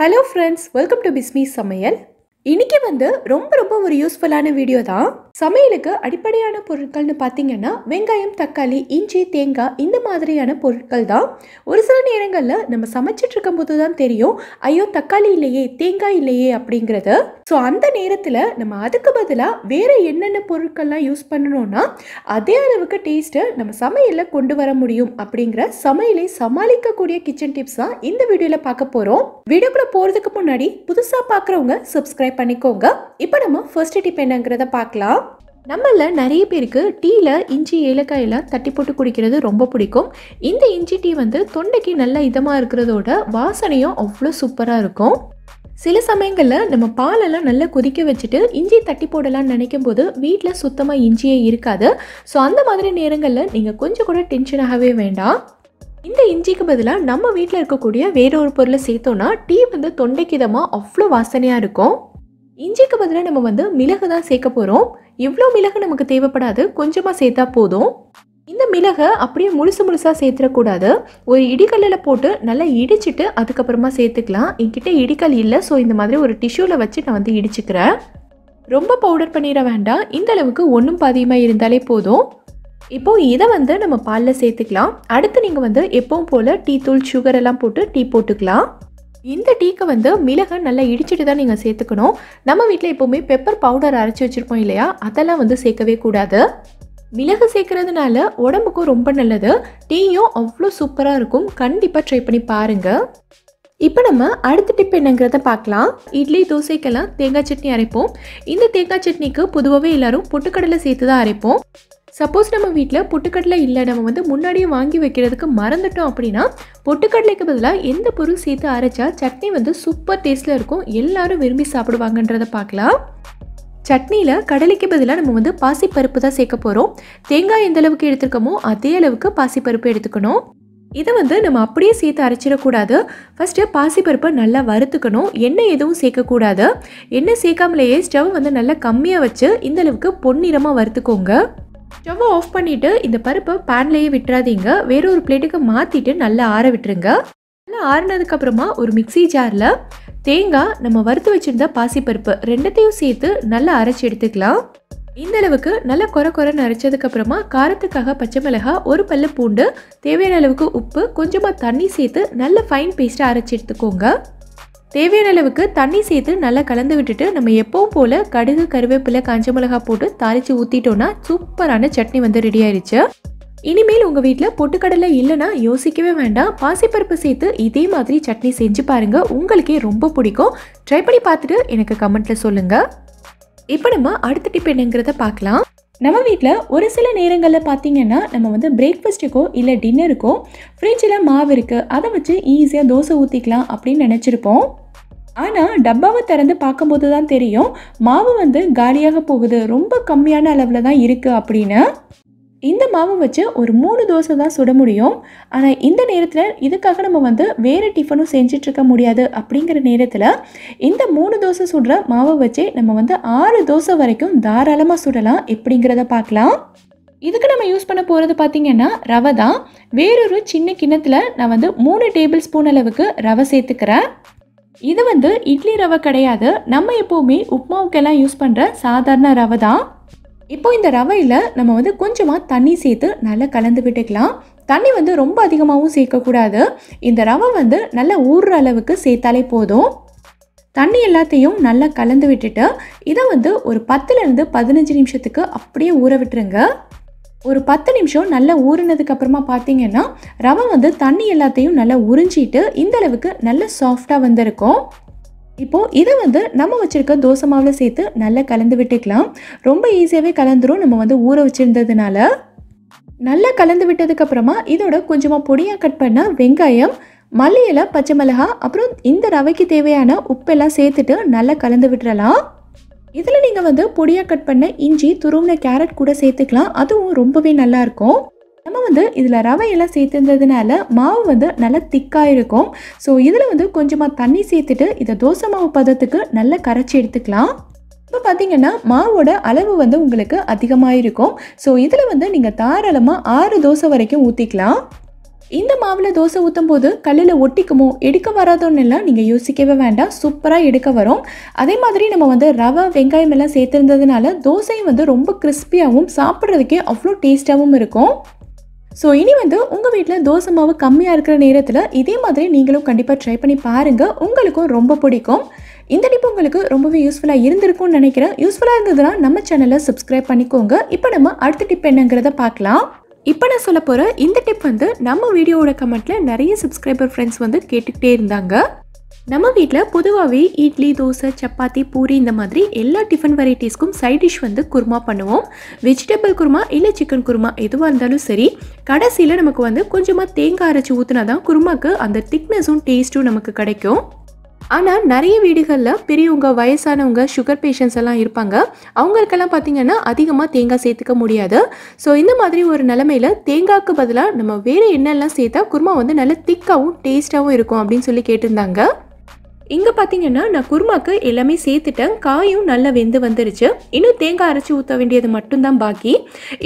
Hello friends, welcome to Bismi Samayal. இன்னைக்கு ரொம்ப ஒரு யூஸ்ஃபுல்லான வீடியோ தான். சமையலுக்கு அடிப்படையான பொருட்கள்னு பாத்தீங்கன்னா வெங்காயம், தக்காளி, இஞ்சி, தேங்காய் இந்த மாதிரியான பொருட்கள் தான். ஒரு சில நேரங்கள்ல நம்ம சமைச்சிட்டு இருக்கும்போது தான் தெரியும், ஐயோ தக்காளி இல்லையே, தேங்காய் இல்லையே அப்படிங்கிறது. ஸோ அந்த நேரத்தில் நம்ம அதுக்கு பதிலாக வேற என்னென்ன பொருட்கள்லாம் யூஸ் பண்ணணும்னா அதே அளவுக்கு டேஸ்ட்டை நம்ம சமையலில் கொண்டு வர முடியும் அப்படிங்கிற சமையலை சமாளிக்கக்கூடிய கிச்சன் டிப்ஸ் தான் இந்த வீடியோவில் பார்க்க போகிறோம். வீடியோக்குள்ள போகிறதுக்கு முன்னாடி புதுசாக பார்க்குறவங்க சப்ஸ்கிரைப் பண்ணிக்கோங்க. இப்போ நம்ம ஃபர்ஸ்ட் டிப் என்னங்கிறத பார்க்கலாம். நம்மள நிறைய பேருக்கு டீயில் இஞ்சி, ஏலக்காயெல்லாம் தட்டி போட்டு குடிக்கிறது ரொம்ப பிடிக்கும். இந்த இஞ்சி டீ தொண்டைக்கு நல்ல இதமாக இருக்கிறதோட வாசனையும் அவ்வளோ சூப்பராக இருக்கும். சில சமயங்களில் நம்ம பாலெல்லாம் நல்லா கொதிக்க வச்சுட்டு இஞ்சி தட்டி போடலான்னு நினைக்கும் போது வீட்டில் சுத்தமாக இஞ்சியே இருக்காது. ஸோ அந்த மாதிரி நேரங்களில் நீங்கள் கொஞ்சம் கூட டென்ஷன் ஆகவே வேண்டாம். இந்த இஞ்சிக்கு பதிலாக நம்ம வீட்டில் இருக்கக்கூடிய வேற ஒரு பொருளை சேர்த்தோன்னா டீ தொண்டைக்கு இதமாக அவ்வளோ வாசனையாக இருக்கும். இஞ்சிக்கு பதிலாக நம்ம மிளகு தான் சேர்க்க போகிறோம். இவ்வளோ மிளகு நமக்கு தேவைப்படாது, கொஞ்சமாக சேர்த்தா போதும். இந்த மிளகை அப்படியே முழுசாக சேர்த்துடக்கூடாது. ஒரு இடிக்கல்லில் போட்டு நல்லா இடிச்சிட்டு அதுக்கப்புறமா சேர்த்துக்கலாம். என்கிட்ட இடிக்கல் இல்லை, ஸோ இந்த மாதிரி ஒரு டிஷ்யூவில் வச்சு நான் இடிச்சுக்கிறேன். ரொம்ப பவுடர் பண்ணிட வேண்டாம், இந்த அளவுக்கு ஒன்றும் பாதியமாக இருந்தாலே போதும். இப்போது இதை நம்ம பாலில் சேர்த்துக்கலாம். அடுத்து நீங்கள் எப்பவும் போல் டீ தூள், சுகர் எல்லாம் போட்டு டீ போட்டுக்கலாம். இந்த டீக்கு மிளகை நல்லா இடிச்சிட்டு தான் நீங்கள் சேர்த்துக்கணும். நம்ம வீட்டில் எப்போவுமே பெப்பர் பவுடர் அரைச்சி வச்சுருப்போம் இல்லையா, அதெல்லாம் சேர்க்கவே கூடாது. மிளகு சேர்க்கறதுனால உடம்புக்கும் ரொம்ப நல்லது. டீயும் அவ்வளோ சூப்பராக இருக்கும். கண்டிப்பாக ட்ரை பண்ணி பாருங்கள். இப்போ நம்ம அடுத்த டிப் என்னங்கிறத பார்க்கலாம். இட்லி, தோசைக்கெல்லாம் தேங்காய் சட்னி அரைப்போம். இந்த தேங்காய் சட்னிக்கு பொதுவாகவே எல்லாரும் பொட்டுக்கடலை சேர்த்து தான் அரைப்போம். சப்போஸ் நம்ம வீட்டில் பொட்டுக்கடலை இல்லை, நம்ம முன்னாடியே வாங்கி வைக்கிறதுக்கு மறந்துட்டோம் அப்படின்னா பொட்டுக்கடலைக்கு பதிலாக எந்த பொருள் சேர்த்து அரைச்சா சட்னி சூப்பர் டேஸ்ட்டில் இருக்கும், எல்லாரும் விரும்பி சாப்பிடுவாங்கன்றதை பார்க்கலாம். சட்னியில் கடலைக்கு பதிலாக நம்ம பாசிப்பருப்பு தான் சேர்க்க போகிறோம். தேங்காய் எந்த அளவுக்கு எடுத்துருக்கோமோ அதே அளவுக்கு பாசிப்பருப்பு எடுத்துக்கணும். இதை நம்ம அப்படியே சேர்த்து அரைச்சிடக்கூடாது. ஃபஸ்ட்டு பாசிப்பருப்பை நல்லா வறுத்துக்கணும். எண்ணெய் எதுவும் சேர்க்கக்கூடாது. எண்ணெய் சேர்க்காமலேயே ஸ்டவ் நல்லா கம்மியாக வச்சு இந்த அளவுக்கு பொன்னிறமாக வறுத்துக்கோங்க. ஸ்டவ்வை ஆஃப் பண்ணிவிட்டு இந்த பருப்பை பேன்லேயே விட்டுறாதீங்க, வேற ஒரு பிளேட்டுக்கு மாற்றிட்டு நல்லா ஆற விட்டுருங்க. நல்லா ஆறினதுக்கப்புறமா ஒரு மிக்சி ஜாரில் தேங்காய், நம்ம வறுத்து வச்சுருந்த பாசிப்பருப்பு ரெண்டத்தையும் சேர்த்து நல்லா அரைச்சி எடுத்துக்கலாம். இந்த அளவுக்கு நல்லா கொரன்னு அரைச்சதுக்கப்புறமா காரத்துக்காக பச்சை மிளகாய், ஒரு பல்லு பூண்டு, தேவையான அளவுக்கு உப்பு, கொஞ்சமாக தண்ணி சேர்த்து நல்ல ஃபைன் பேஸ்ட்டாக அரைச்சி எடுத்துக்கோங்க. தேவையான அளவுக்கு தண்ணி சேர்த்து நல்லா கலந்து விட்டுட்டு நம்ம எப்பவும் போல் கடுகு, கருவேப்பிலை, காஞ்ச மிளகாய் போட்டு தாளித்து ஊற்றிட்டோன்னா சூப்பரான சட்னி ரெடி ஆயிடுச்சு. இனிமேல் உங்கள் வீட்டில் பொட்டுக்கடலை இல்லைன்னா யோசிக்கவே வேண்டாம், பாசிப்பருப்பு சேர்த்து இதே மாதிரி சட்னி செஞ்சு பாருங்கள், உங்களுக்கே ரொம்ப பிடிக்கும். ட்ரை பண்ணி பார்த்துட்டு எனக்கு கமெண்ட்டில் சொல்லுங்கள். இப்போ நம்ம அடுத்த டிப் என்னங்கிறத பார்க்கலாம். நம்ம வீட்டில் ஒரு சில நேரங்களில் பார்த்தீங்கன்னா நம்ம பிரேக்ஃபாஸ்ட்டுக்கோ இல்லை டின்னருக்கோ ஃப்ரிட்ஜில் மாவு இருக்குது, அதை வச்சு ஈஸியாக தோசை ஊற்றிக்கலாம் அப்படின்னு நினச்சிருப்போம். ஆனால் டப்பாவை திறந்து பார்க்கும்போது தான் தெரியும் மாவு காலியாக போகுது, ரொம்ப கம்மியான அளவில் தான் இருக்குது அப்படின்னு. இந்த மாவு வச்சு ஒரு 3 தோசை தான் சுட முடியும். ஆனால் இந்த நேரத்தில் இதுக்காக நம்ம வேறு டிஃபனும் செஞ்சிட்ருக்க முடியாது. அப்படிங்கிற நேரத்தில் இந்த 3 தோசை சுடுற மாவை வச்சு நம்ம 6 தோசை வரைக்கும் தாராளமாக சுடலாம். எப்படிங்கிறத பார்க்கலாம். இதுக்கு நம்ம யூஸ் பண்ண போகிறது பார்த்திங்கன்னா ரவை தான். வேறொரு சின்ன கிண்ணத்தில் நான் 3 டேபிள் ஸ்பூன் அளவுக்கு ரவை சேர்த்துக்கிறேன். இது இட்லி ரவை கிடையாது, நம்ம எப்போவுமே உப்புமாவுக்கெல்லாம் யூஸ் பண்ணுற சாதாரண ரவை தான். இப்போ இந்த ரவையில் நம்ம கொஞ்சமாக தண்ணி சேர்த்து நல்லா கலந்து விட்டுக்கலாம். தண்ணி ரொம்ப அதிகமாகவும் சேர்க்கக்கூடாது. இந்த ரவை நல்லா ஊறுற அளவுக்கு சேர்த்தாலே போதும். தண்ணி எல்லாத்தையும் நல்லா கலந்து விட்டுட்டு இதை ஒரு 10லேருந்து 15 நிமிஷத்துக்கு அப்படியே ஊற விட்டுருங்க. ஒரு 10 நிமிஷம் நல்லா ஊறினதுக்கப்புறமா பார்த்தீங்கன்னா ரவை தண்ணி எல்லாத்தையும் நல்லா உறிஞ்சிட்டு இந்த அளவுக்கு நல்லா சாஃப்டாக இருக்கும். இப்போது இதை நம்ம வச்சுருக்க தோசை மாவில் சேர்த்து நல்லா கலந்து விட்டுக்கலாம். ரொம்ப ஈஸியாகவே கலந்துரும், நம்ம ஊற வச்சுருந்ததுனால. நல்லா கலந்து விட்டதுக்கப்புறமா இதோட கொஞ்சமாக பொடியாக கட் பண்ண வெங்காயம், மல்லி இலை, பச்சை மிளகாய், அப்புறம் இந்த ரவைக்கு தேவையான உப்பெல்லாம் சேர்த்துட்டு நல்லா கலந்து விட்டுறலாம். இதில் நீங்கள் பொடியாக கட் பண்ண இஞ்சி, துருவின கேரட் கூட சேர்த்துக்கலாம், அதுவும் ரொம்பவே நல்லாயிருக்கும். நம்ம இதில் ரவையெல்லாம் சேர்த்துருந்ததுனால மாவு நல்லா திக்காக இருக்கும். ஸோ இதில் கொஞ்சமாக தண்ணி சேர்த்துட்டு இதை தோசை மாவு பதத்துக்கு நல்லா கரைச்சி எடுத்துக்கலாம். இப்போ பார்த்தீங்கன்னா மாவோட அளவு உங்களுக்கு அதிகமாக இருக்கும். ஸோ இதில் நீங்கள் தாராளமாக 6 தோசை வரைக்கும் ஊற்றிக்கலாம். இந்த மாவில் தோசை ஊற்றும் போது கல்லில் ஒட்டிக்குமோ எடுக்க வராதோன்னு எல்லாம் நீங்கள் யோசிக்கவே வேண்டாம், சூப்பராக எடுக்க வரும். அதே மாதிரி நம்ம வந்து ரவை வெங்காயம் எல்லாம் சேர்த்துருந்ததுனால தோசையும் வந்து ரொம்ப கிறிஸ்பியாகவும் சாப்பிட்றதுக்கே அவ்வளோ டேஸ்ட்டாகவும் இருக்கும். ஸோ இனி வந்து உங்கள் வீட்டில் தோசை மாவு கம்மியாக இருக்கிற நேரத்தில் இதே மாதிரி நீங்களும் கண்டிப்பாக ட்ரை பண்ணி பாருங்கள், உங்களுக்கும் ரொம்ப பிடிக்கும். இந்த டிப் உங்களுக்கு ரொம்பவே யூஸ்ஃபுல்லாக இருந்திருக்கும்னு நினைக்கிறேன். யூஸ்ஃபுல்லாக இருந்ததுன்னா நம்ம சேனலை சப்ஸ்கிரைப் பண்ணிக்கோங்க. இப்போ நம்ம அடுத்த டிப் என்னங்கிறத பார்க்கலாம். இப்போ நான் சொல்ல போகிற இந்த டிப் வந்து நம்ம வீடியோவோட கமெண்ட்டில் நிறைய சப்ஸ்கிரைபர் ஃப்ரெண்ட்ஸ் வந்து கேட்டுக்கிட்டே இருந்தாங்க. நம்ம வீட்டில் பொதுவாகவே இட்லி, தோசை, சப்பாத்தி, பூரி இந்த மாதிரி எல்லா டிஃபன் வெரைட்டிஸ்க்கும் சைட் டிஷ் வந்து குருமா பண்ணுவோம். வெஜிடபிள் குருமா இல்லை சிக்கன் குருமா எதுவாக இருந்தாலும் சரி, கடைசியில் நமக்கு வந்து கொஞ்சமாக தேங்காய் அரைச்சி ஊற்றினா தான் குருமாக்கு அந்த திக்னஸும் டேஸ்ட்டும் நமக்கு கிடைக்கும். ஆனால் நிறைய வீடுகளில் பெரியவங்க, வயசானவங்க, சுகர் பேஷண்ட்ஸ் எல்லாம் இருப்பாங்க. அவங்களுக்கெல்லாம் பார்த்திங்கன்னா அதிகமாக தேங்காய் சேர்த்துக்க முடியாது. ஸோ இந்த மாதிரி ஒரு நிலமையில் தேங்காய்க்கு பதிலாக நம்ம வேறு என்னெல்லாம் சேர்த்தா குருமா வந்து நல்ல திக்காகவும் டேஸ்ட்டாகவும் இருக்கும் அப்படின்னு சொல்லி கேட்டிருந்தாங்க. இங்கே பார்த்திங்கன்னா நான் குருமாக்கு எல்லாமே சேர்த்துட்டேன். காயும் நல்லா வெந்து வந்துருச்சு. இன்னும் தேங்காய் அரைச்சி ஊற்ற வேண்டியது மட்டும்தான் பாக்கி.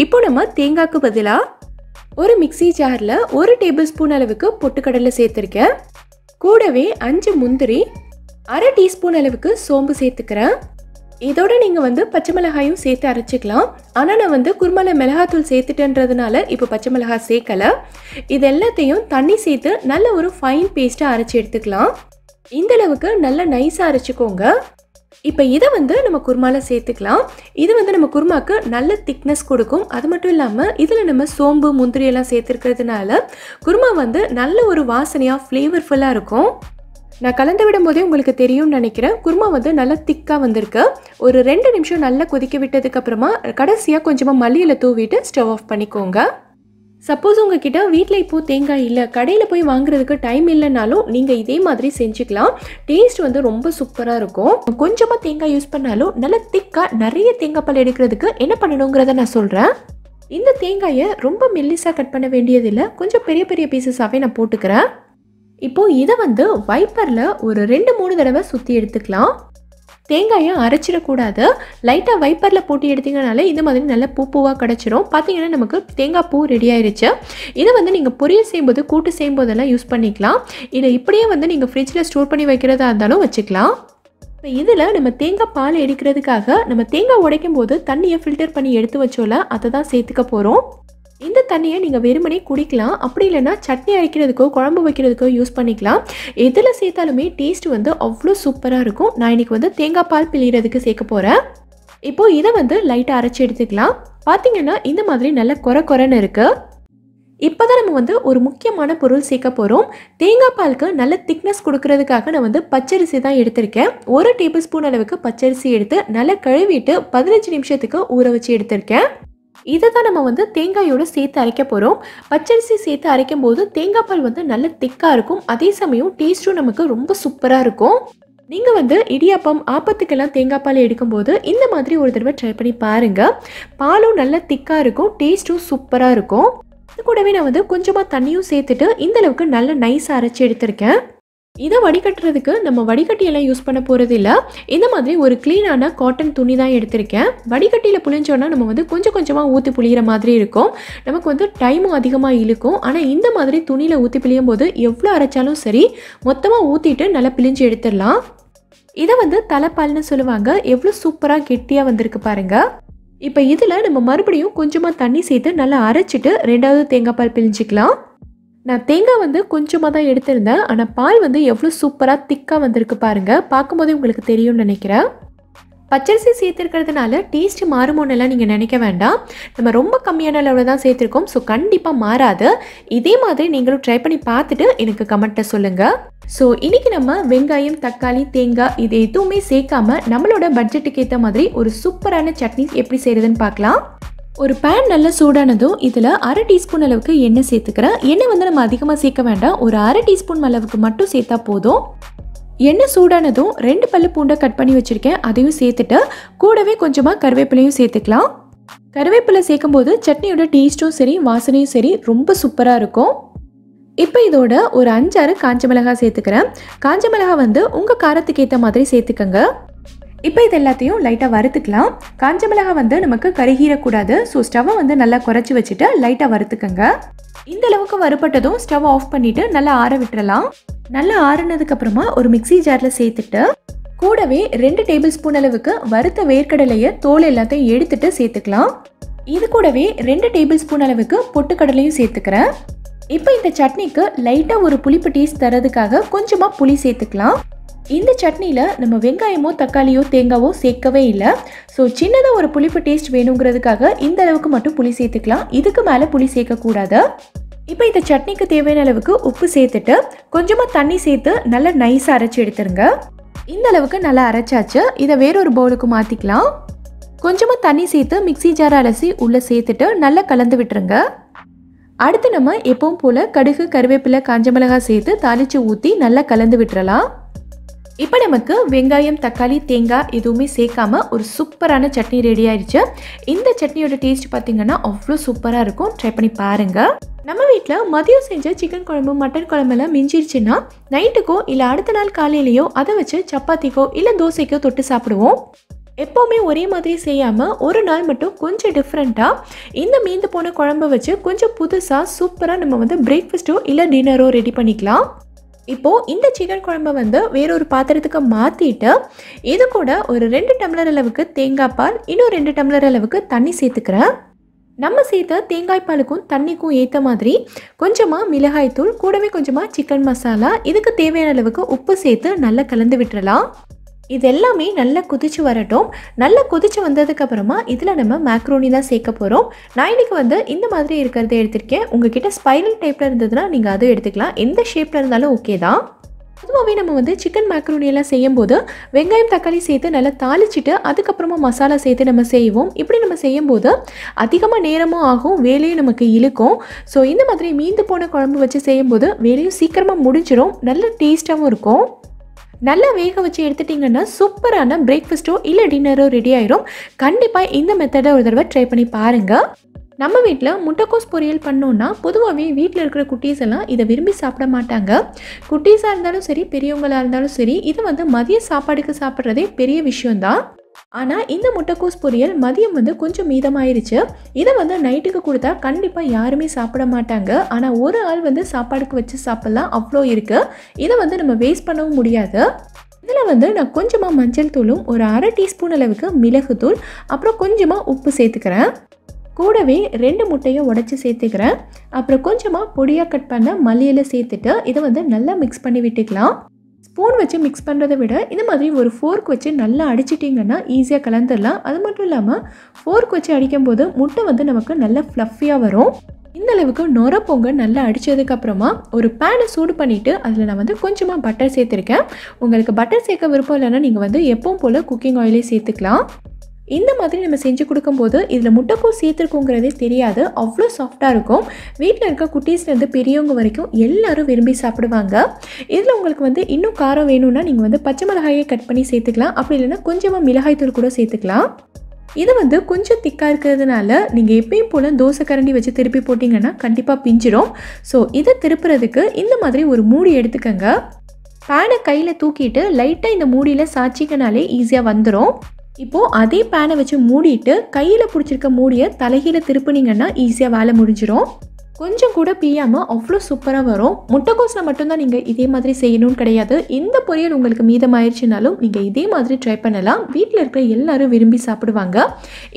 இப்போ நம்ம தேங்காய்க்கு பதிலாக ஒரு மிக்ஸி ஜாரில் 1 டேபிள் ஸ்பூன் அளவுக்கு பொட்டுக்கடலை சேர்த்துருக்கேன். கூடவே 5 முந்திரி, 1/2 டீஸ்பூன் அளவுக்கு சோம்பு சேர்த்துக்கிறேன். இதோட நீங்கள் வந்து பச்சை மிளகாயும் சேர்த்து அரைச்சிக்கலாம். ஆனால் நான் வந்து குருமாவில் மிளகாத்தூள் சேர்த்துட்டேன்றதுனால இப்போ பச்சை மிளகாய் சேர்க்கலை. இது எல்லாத்தையும் தண்ணி சேர்த்து நல்ல ஒரு ஃபைன் பேஸ்ட்டாக அரைச்சி எடுத்துக்கலாம். இந்தளவுக்கு நல்லா நைஸாக அரைச்சிக்கோங்க. இப்போ இதை வந்து நம்ம குருமாவில் சேர்த்துக்கலாம். இது வந்து நம்ம குருமாக்கு நல்ல திக்னஸ் கொடுக்கும். அது மட்டும் இல்லாமல் இதில் நம்ம சோம்பு, முந்திரி எல்லாம் சேர்த்துருக்கிறதுனால குருமா வந்து நல்ல ஒரு வாசனையாக ஃப்ளேவர்ஃபுல்லாக இருக்கும். நான் கலந்து விடும் போதே உங்களுக்கு தெரியும்னு நினைக்கிறேன். குருமா வந்து நல்லா திக்காக வந்திருக்கு. ஒரு 2 நிமிஷம் நல்லா கொதிக்க விட்டதுக்கப்புறமா கடைசியாக கொஞ்சமாக மல்லியில் தூவிட்டு ஸ்டவ் ஆஃப் பண்ணிக்கோங்க. சப்போஸ் உங்ககிட்ட வீட்டில் இப்போது தேங்காய் இல்லை, கடையில் போய் வாங்குறதுக்கு டைம் இல்லைனாலும் நீங்கள் இதே மாதிரி செஞ்சுக்கலாம். டேஸ்ட் வந்து ரொம்ப சூப்பராக இருக்கும். கொஞ்சமாக தேங்காய் யூஸ் பண்ணாலும் நல்ல திக்காக நிறைய தேங்காய் பால் எடுக்கிறதுக்கு என்ன பண்ணணுங்கிறத நான் சொல்கிறேன். இந்த தேங்காயை ரொம்ப மெல்லிஸாக கட் பண்ண வேண்டியதில்லை, கொஞ்சம் பெரிய பெரிய பீசஸாகவே நான் போட்டுக்கிறேன். இப்போது இதை வந்து வைப்பரில் ஒரு 2-3 தடவை சுற்றி எடுத்துக்கலாம். தேங்காயை அரைச்சிடக்கூடாது. லைட்டாக வைப்பரில் போட்டு எடுத்திங்கனாலே இந்த மாதிரி நல்ல பூவாக கிடச்சிரும். பார்த்தீங்கன்னா நமக்கு தேங்காய் பூ ரெடி ஆயிடுச்சு. இதை வந்து நீங்கள் பொரியல் செய்யும்போது, கூட்டு செய்யும்போதெல்லாம் யூஸ் பண்ணிக்கலாம். இதை இப்படியே வந்து நீங்கள் ஃப்ரிட்ஜில் ஸ்டோர் பண்ணி வைக்கிறதா இருந்தாலும் வச்சுக்கலாம். இப்போ இதில் நம்ம தேங்காய் பால் எடுக்கிறதுக்காக நம்ம தேங்காய் உடைக்கும் போது தண்ணியை ஃபில்டர் பண்ணி எடுத்து வச்சோல, அதை தான் சேர்த்துக்க போகிறோம். இந்த தண்ணியை நீங்கள் வெறுமனே குடிக்கலாம். அப்படி இல்லைன்னா சட்னி அரைக்கிறதுக்கோ குழம்பு வைக்கிறதுக்கோ யூஸ் பண்ணிக்கலாம். எதில் சேர்த்தாலுமே டேஸ்ட் வந்து அவ்வளோ சூப்பராக இருக்கும். நான் இன்றைக்கி வந்து தேங்காய் பால் பிழிகிறதுக்கு சேர்க்க போகிறேன். இப்போது இதை வந்து லைட்டாக அரைச்சி எடுத்துக்கலாம். பார்த்திங்கன்னா இந்த மாதிரி நல்ல கொரன்னு இருக்குது. இப்போ தான் நம்ம வந்து ஒரு முக்கியமான பொருள் சேர்க்க போகிறோம். தேங்காய் பாலுக்கு நல்ல திக்னஸ் கொடுக்கறதுக்காக நான் வந்து பச்சரிசி தான் எடுத்திருக்கேன். 1 டேபிள் ஸ்பூன் அளவுக்கு பச்சரிசி எடுத்து நல்லா கழுவிட்டு 15 நிமிஷத்துக்கு ஊற வச்சு எடுத்திருக்கேன். இதை தான் நம்ம வந்து தேங்காயோடு சேர்த்து அரைக்க போகிறோம். பச்சரிசி சேர்த்து அரைக்கும் போது தேங்காய் பால் வந்து நல்ல திக்காக இருக்கும். அதே சமயம் டேஸ்ட்டும் நமக்கு ரொம்ப சூப்பராக இருக்கும். நீங்கள் வந்து இடியாப்பம், ஆப்பத்துக்கெல்லாம் தேங்காய் பால் எடுக்கும்போது இந்த மாதிரி ஒரு தடவை ட்ரை பண்ணி பாருங்கள். பாலும் நல்ல திக்காக இருக்கும், டேஸ்ட்டும் சூப்பராக இருக்கும். இது கூடவே நான் வந்து கொஞ்சமாக தண்ணியும் சேர்த்துட்டு இந்தளவுக்கு நல்ல நைஸாக அரைச்சி எடுத்திருக்கேன். இதை வடிகட்டுறதுக்கு நம்ம வடிகட்டியெல்லாம் யூஸ் பண்ண போகிறது இல்லை. இந்த மாதிரி ஒரு க்ளீனான காட்டன் துணி தான் எடுத்திருக்கேன். வடிகட்டியில் புளிஞ்சோன்னா நம்ம வந்து கொஞ்சம் கொஞ்சமாக ஊற்றி புளிகிற மாதிரி இருக்கும். நமக்கு வந்து டைமும் அதிகமாக இழுக்கும். ஆனால் இந்த மாதிரி துணியில் ஊற்றி பிழியும் போது எவ்வளோ அரைச்சாலும் சரி, மொத்தமாக ஊற்றிட்டு நல்லா பிழிஞ்சு எடுத்துடலாம். இதை வந்து தலைப்பால்னு சொல்லுவாங்க. எவ்வளோ சூப்பராக கெட்டியாக வந்திருக்கு பாருங்கள். இப்போ இதில் நம்ம மறுபடியும் கொஞ்சமாக தண்ணி சேர்த்து நல்லா அரைச்சிட்டு 2வது தேங்காய் பால் பிழிஞ்சிக்கலாம். நான் தேங்காய் வந்து கொஞ்சமாக தான் எடுத்திருந்தேன். ஆனால் பால் வந்து எவ்வளோ சூப்பராக திக்காக வந்திருக்கு பாருங்கள். பார்க்கும்போதே உங்களுக்கு தெரியும்னு நினைக்கிறேன். பச்சரிசி சேர்த்துருக்கிறதுனால டேஸ்ட் மாறுமோன்னெல்லாம் நீங்கள் நினைக்க வேண்டாம். நம்ம ரொம்ப கம்மியான அளவில் தான் சேர்த்துருக்கோம். ஸோ கண்டிப்பாக மாறாது. இதே மாதிரி நீங்களும் ட்ரை பண்ணி பார்த்துட்டு எனக்கு கமெண்ட்டில் சொல்லுங்கள். ஸோ இன்றைக்கி நம்ம வெங்காயம், தக்காளி, தேங்காய் இது எதுவுமே சேர்க்காம நம்மளோட பட்ஜெட்டுக்கு ஏற்ற மாதிரி ஒரு சூப்பரான சட்னி எப்படி செய்கிறதுன்னு பார்க்கலாம். ஒரு பேன் நல்லா சூடானதும் இதில் 1/2 டீஸ்பூன் அளவுக்கு எண்ணெய் சேர்த்துக்கிறேன். எண்ணெய் வந்து நம்ம அதிகமாக சேர்க்க வேண்டாம், ஒரு 1/2 டீஸ்பூன் அளவுக்கு மட்டும் சேர்த்தா போதும். எண்ணெய் சூடானதும் 2 பல்லு பூண்டை கட் பண்ணி வச்சுருக்கேன், அதையும் சேர்த்துட்டு கூடவே கொஞ்சமாக கருவேப்பிலையும் சேர்த்துக்கலாம். கருவேப்பிலை சேர்க்கும் போது சட்னியோட டேஸ்ட்டும் சரி, வாசனையும் சரி ரொம்ப சூப்பராக இருக்கும். இப்போ இதோட ஒரு 5-6 காஞ்ச மிளகாய் சேர்த்துக்கிறேன். காஞ்ச மிளகாய் வந்து உங்கள் காரத்துக்கு ஏற்ற மாதிரி சேர்த்துக்கங்க. இப்போ இது எல்லாத்தையும் லைட்டாக வறுத்துக்கலாம். காஞ்ச மிளகாய் வந்து நமக்கு கருகிடக்கூடாது. ஸோ ஸ்டவ்வை வந்து நல்லா குறைச்சி வச்சுட்டு லைட்டாக வறுத்துக்கங்க. இந்த அளவுக்கு வறுப்பட்டதும் ஸ்டவ் ஆஃப் பண்ணிவிட்டு நல்லா ஆற விட்டுறலாம். நல்லா ஆறுனதுக்கப்புறமா ஒரு மிக்ஸி ஜாரில் சேர்த்துட்டு கூடவே 2 டேபிள் ஸ்பூன் அளவுக்கு வறுத்த வேர்க்கடலையை தோல் எல்லாத்தையும் எடுத்துட்டு சேர்த்துக்கலாம். இது கூடவே 2 டேபிள் ஸ்பூன் அளவுக்கு பொட்டுக்கடலையும் சேர்த்துக்கிறேன். இப்போ இந்த சட்னிக்கு லைட்டாக ஒரு புளிப்பு டேஸ்ட் தரதுக்காக கொஞ்சமாக புளி சேர்த்துக்கலாம். இந்த சட்னியில் நம்ம வெங்காயமோ தக்காளியோ தேங்காவோ சேர்க்கவே இல்லை. ஸோ சின்னதாக ஒரு புளிப்பு டேஸ்ட் வேணுங்கிறதுக்காக இந்த அளவுக்கு மட்டும் புளி சேர்த்துக்கலாம். இதுக்கு மேலே புளி சேர்க்கக்கூடாது. இப்போ இந்த சட்னிக்கு தேவையான அளவுக்கு உப்பு சேர்த்துட்டு கொஞ்சமாக தண்ணி சேர்த்து நல்லா நைஸாக அரைச்சி எடுத்துருங்க. இந்த அளவுக்கு நல்லா அரைச்சாச்சு. இதை வேறொரு பவுலுக்கு மாற்றிக்கலாம். கொஞ்சமாக தண்ணி சேர்த்து மிக்ஸி ஜார் அலசி உள்ளே சேர்த்துட்டு நல்லா கலந்து விட்டுருங்க. அடுத்து நம்ம எப்பவும் போல் கடுகு கருவேப்பிலை காஞ்ச மிளகாய் சேர்த்து தாளித்து ஊற்றி நல்லா கலந்து விட்டுறலாம். இப்போ நமக்கு வெங்காயம் தக்காளி தேங்காய் எதுவுமே சேர்க்காம ஒரு சூப்பரான சட்னி ரெடி ஆயிடுச்சு. இந்த சட்னியோட டேஸ்ட் பார்த்தீங்கன்னா அவ்வளோ சூப்பராக இருக்கும். ட்ரை பண்ணி பாருங்கள். நம்ம வீட்டில் மதியம் செஞ்ச சிக்கன் குழம்பு மட்டன் குழம்பெல்லாம் மிஞ்சிருச்சுன்னா நைட்டுக்கோ இல்லை அடுத்த நாள் காலையிலையோ அதை வச்சு சப்பாத்திக்கோ இல்லை தோசைக்கோ தொட்டு சாப்பிடுவோம். எப்போவுமே ஒரே மாதிரி செய்யாமல் ஒரு நாள் மட்டும் கொஞ்சம் டிஃப்ரெண்ட்டாக இந்த மீந்து போன குழம்பு வச்சு கொஞ்சம் புதுசாக சூப்பராக நம்ம வந்து பிரேக்ஃபாஸ்ட்டோ இல்லை டின்னரோ ரெடி பண்ணிக்கலாம். இப்போது இந்த சிக்கன் குழம்பை வந்து வேறொரு பாத்திரத்துக்கு மாற்றிட்டு இது கூட ஒரு 2 டம்ளர் அளவுக்கு தேங்காய் பால் இன்னும் 2 டம்ளர் அளவுக்கு தண்ணி சேர்த்துக்கிறேன். நம்ம சேர்த்த தேங்காய் பாலுக்கும் தண்ணிக்கும் ஏற்ற மாதிரி கொஞ்சமாக மிளகாய்த்தூள் கூடவே கொஞ்சமாக சிக்கன் மசாலா இதுக்கு தேவையான அளவுக்கு உப்பு சேர்த்து நல்லா கலந்து விட்டுறலாம். இது எல்லாமே நல்லா கொதிச்சு வரட்டும். நல்லா கொதிச்சு வந்ததுக்கப்புறமா இதில் நம்ம மேக்ரோனி தான் சேர்க்க போகிறோம். நான் இன்றைக்கி வந்து இந்த மாதிரி இருக்கிறத எடுத்திருக்கேன். உங்ககிட்ட ஸ்பைரல் டைப்பில் இருந்ததுன்னா நீங்கள் அதுவும் எடுத்துக்கலாம். எந்த ஷேப்பில் இருந்தாலும் ஓகே தான். பொதுவாகவே நம்ம வந்து சிக்கன் மேக்ரோனி எல்லாம் செய்யும்போது வெங்காயம் தக்காளி சேர்த்து நல்லா தாளிச்சிட்டு அதுக்கப்புறமா மசாலா சேர்த்து நம்ம செய்வோம். இப்படி நம்ம செய்யும்போது அதிகமாக நேரமும் ஆகும், வேலையும் நமக்கு இழுக்கும். ஸோ இந்த மாதிரி மீந்து போன குழம்பு வச்சு செய்யும்போது வேலையும் சீக்கிரமாக முடிஞ்சிடும், நல்ல டேஸ்ட்டாகவும் இருக்கும். நல்லா வேக வச்சு எடுத்துட்டிங்கன்னா சூப்பரான பிரேக்ஃபாஸ்ட்டோ இல்லை டின்னரோ ரெடி ஆயிரும். கண்டிப்பாக இந்த மெத்தடை ஒரு தடவை ட்ரை பண்ணி பாருங்கள். நம்ம வீட்டில் முட்டைக்கோஸ் பொரியல் பண்ணோன்னா பொதுவாகவே வீட்டில் இருக்கிற குட்டீஸ் எல்லாம் இதை விரும்பி சாப்பிட மாட்டாங்க. குட்டீஸாக இருந்தாலும் சரி பெரியவங்களாக இருந்தாலும் சரி இதை வந்து மதிய சாப்பாடுக்கு சாப்பிட்றதே பெரிய விஷயம்தான். ஆனால் இந்த முட்டைக்கோஸ் பொரியல் மதியம் வந்து கொஞ்சம் மீதமாயிருச்சு. இதை வந்து நைட்டுக்கு கொடுத்தா கண்டிப்பாக யாருமே சாப்பிட மாட்டாங்க. ஆனால் ஒரு ஆள் வந்து சாப்பாடுக்கு வச்சு சாப்பிட்லாம், அவ்வளோ இருக்குது. இதை வந்து நம்ம வேஸ்ட் பண்ணவும் முடியாது. இதில் வந்து நான் கொஞ்சமாக மஞ்சள் தூளும் ஒரு 1/2 டீஸ்பூன் அளவுக்கு மிளகுத்தூள் அப்புறம் கொஞ்சமாக உப்பு சேர்த்துக்கிறேன். கூடவே 2 முட்டையை உடைச்சி சேர்த்துக்கிறேன். அப்புறம் கொஞ்சமாக பொடியாக கட் பண்ண மல்லி இலை சேர்த்துட்டு இதை வந்து நல்லா மிக்ஸ் பண்ணி விட்டுக்கலாம். ஸ்பூன் வச்சு மிக்ஸ் பண்ணுறதை விட இந்த மாதிரி ஒரு ஃபோர்க் வச்சு நல்லா அடிச்சிட்டிங்கன்னா ஈஸியாக கலந்துடலாம். அது மட்டும் இல்லாமல் ஃபோர்க் வச்சு அடிக்கும்போது முட்டை வந்து நமக்கு நல்லா ஃப்ளஃபியாக வரும். இந்த அளவுக்கு நொர பொங்க நல்லா அடித்ததுக்கப்புறமா ஒரு பேனை சூடு பண்ணிவிட்டு அதில் நான் வந்து கொஞ்சமாக பட்டர் சேர்த்துருக்கேன். உங்களுக்கு பட்டர் சேர்க்க விருப்பம் இல்லைன்னா நீங்கள் வந்து எப்பவும் போல் குக்கிங் ஆயிலே சேர்த்துக்கலாம். இந்த மாதிரி நம்ம செஞ்சு கொடுக்கும்போது இதில் முட்டைக்கோஸ் சேர்த்துருக்கோங்கிறதே தெரியாது, அவ்வளோ சாஃப்டாக இருக்கும். வீட்டில் இருக்க குட்டீஸ்லேருந்து பெரியவங்க வரைக்கும் எல்லாரும் விரும்பி சாப்பிடுவாங்க. இதில் உங்களுக்கு வந்து இன்னும் காரம் வேணும்னா நீங்கள் வந்து பச்சை மிளகாயை கட் பண்ணி சேர்த்துக்கலாம். அப்படி இல்லைன்னா கொஞ்சமாக மிளகாய்த்தூள் கூட சேர்த்துக்கலாம். இது வந்து கொஞ்சம் திக்காக இருக்கிறதுனால நீங்கள் எப்பயும் போல் தோசை கரண்டி வச்சு திருப்பி போட்டிங்கன்னா கண்டிப்பாக பிஞ்சிடும். ஸோ இதை திருப்புறதுக்கு இந்த மாதிரி ஒரு மூடி எடுத்துக்கங்க. பேனை கையில் தூக்கிட்டு லைட்டாக இந்த மூடியில் சாய்ச்சிக்கனாலே ஈஸியாக வந்துடும். இப்போது அதே பேனை வச்சு மூடிட்டு கையில் பிடிச்சிருக்க மூடியை தலைகீழ திருப்பினீங்கன்னா ஈஸியாக வேலை முடிஞ்சிடும். கொஞ்சம் கூட பிய்யாமல் அவ்வளோ சூப்பராக வரும். முட்டைக்கோஸில் மட்டும்தான் நீங்கள் இதே மாதிரி செய்யணும்னு கிடையாது. இந்த பொரியல் உங்களுக்கு மீதமாயிருச்சுனாலும் நீங்கள் இதே மாதிரி ட்ரை பண்ணலாம். வீட்டில் இருக்கிற எல்லாரும் விரும்பி சாப்பிடுவாங்க.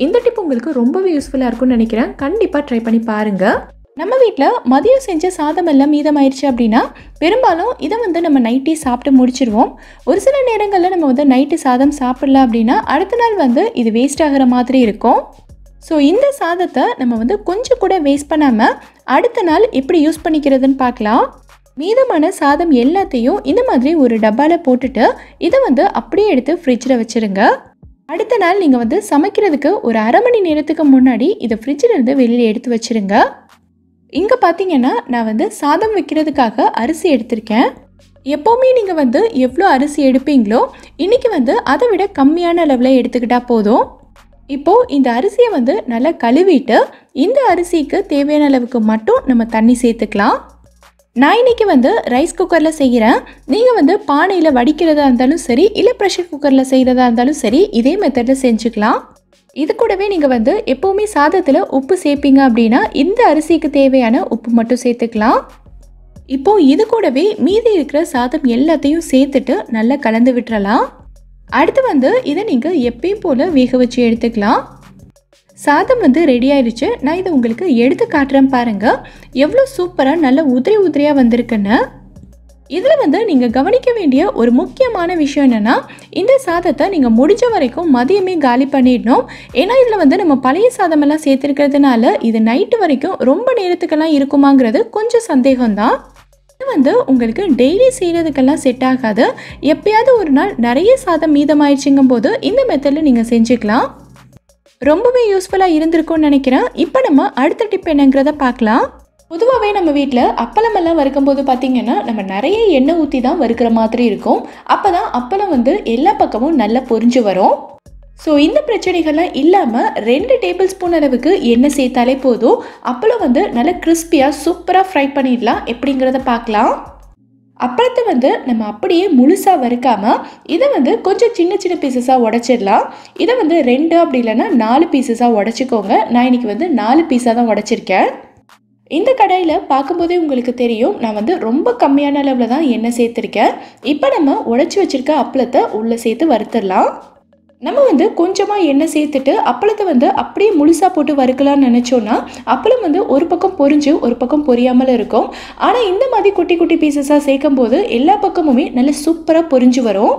இந்த டிப் உங்களுக்கு ரொம்பவே யூஸ்ஃபுல்லாக இருக்கும்னு நினைக்கிறேன். கண்டிப்பாக ட்ரை பண்ணி பாருங்கள். நம்ம வீட்டில் மதியம் செஞ்ச சாதம் எல்லாம் மீதமாயிருச்சு அப்படின்னா பெரும்பாலும் இதை வந்து நம்ம நைட்டே சாப்பிட்டு முடிச்சிடுவோம். ஒரு சில நேரங்களில் நம்ம வந்து நைட்டு சாதம் சாப்பிடல அப்படின்னா அடுத்த நாள் வந்து இது வேஸ்ட் ஆகிற மாதிரி இருக்கும். ஸோ இந்த சாதத்தை நம்ம வந்து கொஞ்சம் கூட வேஸ்ட் பண்ணாமல் அடுத்த நாள் எப்படி யூஸ் பண்ணிக்கிறதுன்னு பார்க்கலாம். மீதமான சாதம் எல்லாத்தையும் இந்த மாதிரி ஒரு டப்பாவில் போட்டுட்டு இதை வந்து அப்படியே எடுத்து ஃப்ரிட்ஜில் வச்சுருங்க. அடுத்த நாள் நீங்கள் வந்து சமைக்கிறதுக்கு ஒரு 1/2 மணி நேரத்துக்கு முன்னாடி இதை ஃப்ரிட்ஜிலேருந்து வெளியில் எடுத்து வச்சுருங்க. இங்கே பார்த்தீங்கன்னா நான் வந்து சாதம் வைக்கிறதுக்காக அரிசி எடுத்திருக்கேன். எப்போவுமே நீங்கள் வந்து எவ்வளோ அரிசி எடுப்பீங்களோ இன்றைக்கி வந்து அதை விட கம்மியான அளவில் எடுத்துக்கிட்டால் போதும். இப்போது இந்த அரிசியை வந்து நல்லா கழுவிட்டு இந்த அரிசிக்கு தேவையான அளவுக்கு மட்டும் நம்ம தண்ணி சேர்த்துக்கலாம். நான் இன்றைக்கி வந்து ரைஸ் குக்கரில் செய்கிறேன். நீங்கள் வந்து பானையில் வடிக்கிறதா இருந்தாலும் சரி, இல்லை ப்ரெஷர் குக்கரில் செய்கிறதா இருந்தாலும் சரி, இதே மெத்தடில் செஞ்சுக்கலாம். இது கூடவே நீங்கள் வந்து எப்போவுமே சாதத்தில் உப்பு சேர்ப்பீங்க அப்படின்னா இந்த அரிசிக்கு தேவையான உப்பு மட்டும் சேர்த்துக்கலாம். இப்போது இது கூடவே மீதி இருக்கிற சாதம் எல்லாத்தையும் சேர்த்துட்டு நல்லா கலந்து விட்டுறலாம். அடுத்து வந்து இதை நீங்கள் எப்பயும் போல் வேக வச்சு எடுத்துக்கலாம். சாதம் வந்து ரெடி ஆயிடுச்சு. நான் இதை உங்களுக்கு எடுத்து காட்டுறேன் பாருங்கள். எவ்வளோ சூப்பராக நல்ல உதிரி உதிரியாக வந்திருக்குன்னு. இதில் வந்து நீங்கள் கவனிக்க வேண்டிய ஒரு முக்கியமான விஷயம் என்னென்னா, இந்த சாதத்தை நீங்கள் முடிஞ்ச வரைக்கும் மதியமே காலி பண்ணிடணும். ஏன்னா இதில் வந்து நம்ம பழைய சாதமெல்லாம் சேர்த்துருக்கிறதுனால இது நைட்டு வரைக்கும் ரொம்ப நேரத்துக்கெல்லாம் இருக்குமாங்கிறது கொஞ்சம் சந்தேகம்தான். இது வந்து உங்களுக்கு டெய்லி செய்கிறதுக்கெல்லாம் செட் ஆகாது. எப்பயாவது ஒரு நாள் நிறைய சாதம் மீதமாயிடுச்சுங்கும் போது இந்த மெத்தடில் நீங்கள் செஞ்சுக்கலாம். ரொம்பவே யூஸ்ஃபுல்லாக இருந்திருக்கும்னு நினைக்கிறேன். இப்போ நம்ம அடுத்த டிப் என்னங்கிறத பார்க்கலாம். பொதுவாகவே நம்ம வீட்டில் அப்பளமெல்லாம் வறுக்கும்போது பார்த்திங்கன்னா நம்ம நிறைய எண்ணெய் ஊற்றி தான் வறுக்கிற மாதிரி இருக்கும். அப்போ தான் அப்பளம் வந்து எல்லா பக்கமும் நல்லா பொரிஞ்சு வரும். ஸோ இந்த பிரச்சனைகள்லாம் இல்லாமல் 2 டேபிள் ஸ்பூன் அளவுக்கு எண்ணெய் சேர்த்தாலே போதும். அப்பளம் வந்து நல்லா கிறிஸ்பியாக சூப்பராக ஃப்ரை பண்ணிடலாம். எப்படிங்கிறத பார்க்கலாம். அப்பளத்தை வந்து நம்ம அப்படியே முழுசாக வறுக்காமல் இதை வந்து கொஞ்சம் சின்ன சின்ன பீசஸாக உடச்சிடலாம். இதை வந்து 2 அப்படி இல்லைன்னா 4 பீசஸாக உடச்சிக்கோங்க. நான் இன்றைக்கி வந்து 4 பீஸாக தான் உடச்சிருக்கேன். இந்த கடாயில் பார்க்கும்போதே உங்களுக்கு தெரியும், நான் வந்து ரொம்ப கம்மியான அளவில் தான் எண்ணெய் சேர்த்துருக்கேன். இப்போ நம்ம உடச்சி வச்சுருக்க அப்பளத்தை உள்ளே சேர்த்து வறுத்துடலாம். நம்ம வந்து கொஞ்சமாக எண்ணெய் சேர்த்துட்டு அப்பளத்தை வந்து அப்படியே முழுசாக போட்டு வறுக்கலாம்னு நினச்சோன்னா அப்பளம் வந்து ஒரு பக்கம் பொரிஞ்சு ஒரு பக்கம் பொரியாமல் இருக்கும். ஆனால் இந்த மாதிரி குட்டி குட்டி பீசஸாக சேர்க்கும் போது எல்லா பக்கமுமே நல்ல சூப்பராக பொரிஞ்சு வரும்.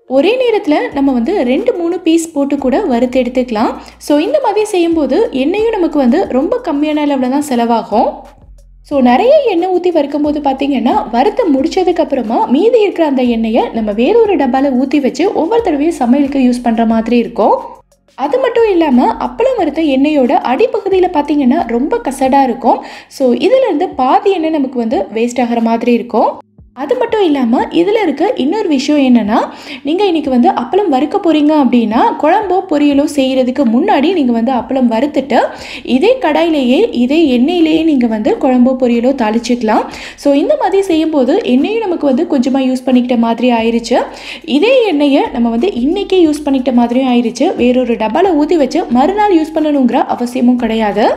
ஒரே நேரத்தில் நம்ம வந்து 2-3 பீஸ் போட்டு கூட வறுத்து எடுத்துக்கலாம். ஸோ இந்த மாதிரி செய்யும்போது எண்ணெயும் நமக்கு வந்து ரொம்ப கம்மியான அளவில் தான் செலவாகும். ஸோ நிறைய எண்ணெய் ஊற்றி வறுக்கும்போது பார்த்திங்கன்னா வறுத்து முடித்ததுக்கப்புறமா மீதி இருக்கிற அந்த எண்ணெயை நம்ம வேறொரு டப்பாவில் ஊற்றி வச்சு ஒவ்வொரு தடவையும் சமையலுக்கு யூஸ் பண்ணுற மாதிரி இருக்கும். அது மட்டும் இல்லாமல் அப்பளம் வறுத்த எண்ணெயோட அடிப்பகுதியில் பார்த்திங்கன்னா ரொம்ப கசடாக இருக்கும். ஸோ இதிலேருந்து பாதி எண்ணெய் நமக்கு வந்து வேஸ்ட் ஆகிற மாதிரி இருக்கும். அது மட்டும் இல்லாமல் இதில் இருக்க இன்னொரு விஷயம் என்னென்னா, நீங்கள் இன்றைக்கி வந்து அப்பளம் வறுக்க போகிறீங்க அப்படின்னா குழம்போ பொரியலோ செய்கிறதுக்கு முன்னாடி நீங்கள் வந்து அப்பளம் வறுத்துட்டு இதே கடாயிலேயே இதே எண்ணெயிலேயே நீங்கள் வந்து குழம்போ பொரியலோ தாளிச்சிக்கலாம். ஸோ இந்த மாதிரி செய்யும்போது எண்ணெயும் நமக்கு வந்து கொஞ்சமாக யூஸ் பண்ணிக்கிட்ட மாதிரி ஆயிடுச்சு. இதே எண்ணெயை நம்ம வந்து இன்றைக்கே யூஸ் பண்ணிக்கிட்ட மாதிரியும் ஆயிடுச்சு. வேறொரு டப்பாவில் ஊற்றி வச்சு மறுநாள் யூஸ் பண்ணணுங்கிற அவசியமும் கிடையாது.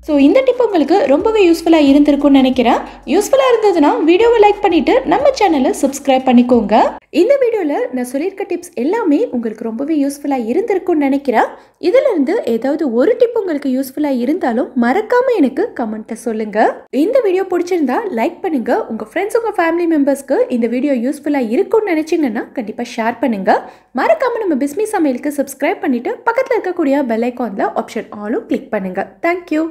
ஸோ இந்த டிப் உங்களுக்கு ரொம்பவே யூஸ்ஃபுல்லாக இருந்திருக்கும்னு நினைக்கிறேன். யூஸ்ஃபுல்லாக இருந்ததுன்னா வீடியோவை லைக் பண்ணிவிட்டு நம்ம சேனலை சப்ஸ்கிரைப் பண்ணிக்கோங்க. இந்த வீடியோவில் நான் சொல்லியிருக்க டிப்ஸ் எல்லாமே உங்களுக்கு ரொம்பவே யூஸ்ஃபுல்லாக இருந்திருக்கும்னு நினைக்கிறேன். இதிலிருந்து ஏதாவது ஒரு டிப் உங்களுக்கு யூஸ்ஃபுல்லாக இருந்தாலும் மறக்காமல் எனக்கு கமெண்ட்டை சொல்லுங்கள். இந்த வீடியோ பிடிச்சிருந்தா லைக் பண்ணுங்கள். உங்கள் ஃப்ரெண்ட்ஸ் உங்கள் ஃபேமிலி மெம்பர்ஸ்க்கு இந்த வீடியோ யூஸ்ஃபுல்லாக இருக்கும்னு நினச்சிங்கன்னா கண்டிப்பாக ஷேர் பண்ணுங்கள். மறக்காமல் நம்ம பிஸ்மி சமையலுக்கு சப்ஸ்கிரைப் பண்ணிவிட்டு பக்கத்தில் இருக்கக்கூடிய பெல் ஐக்கானில் ஆப்ஷன் ஆலும் கிளிக் பண்ணுங்கள். தேங்க்யூ.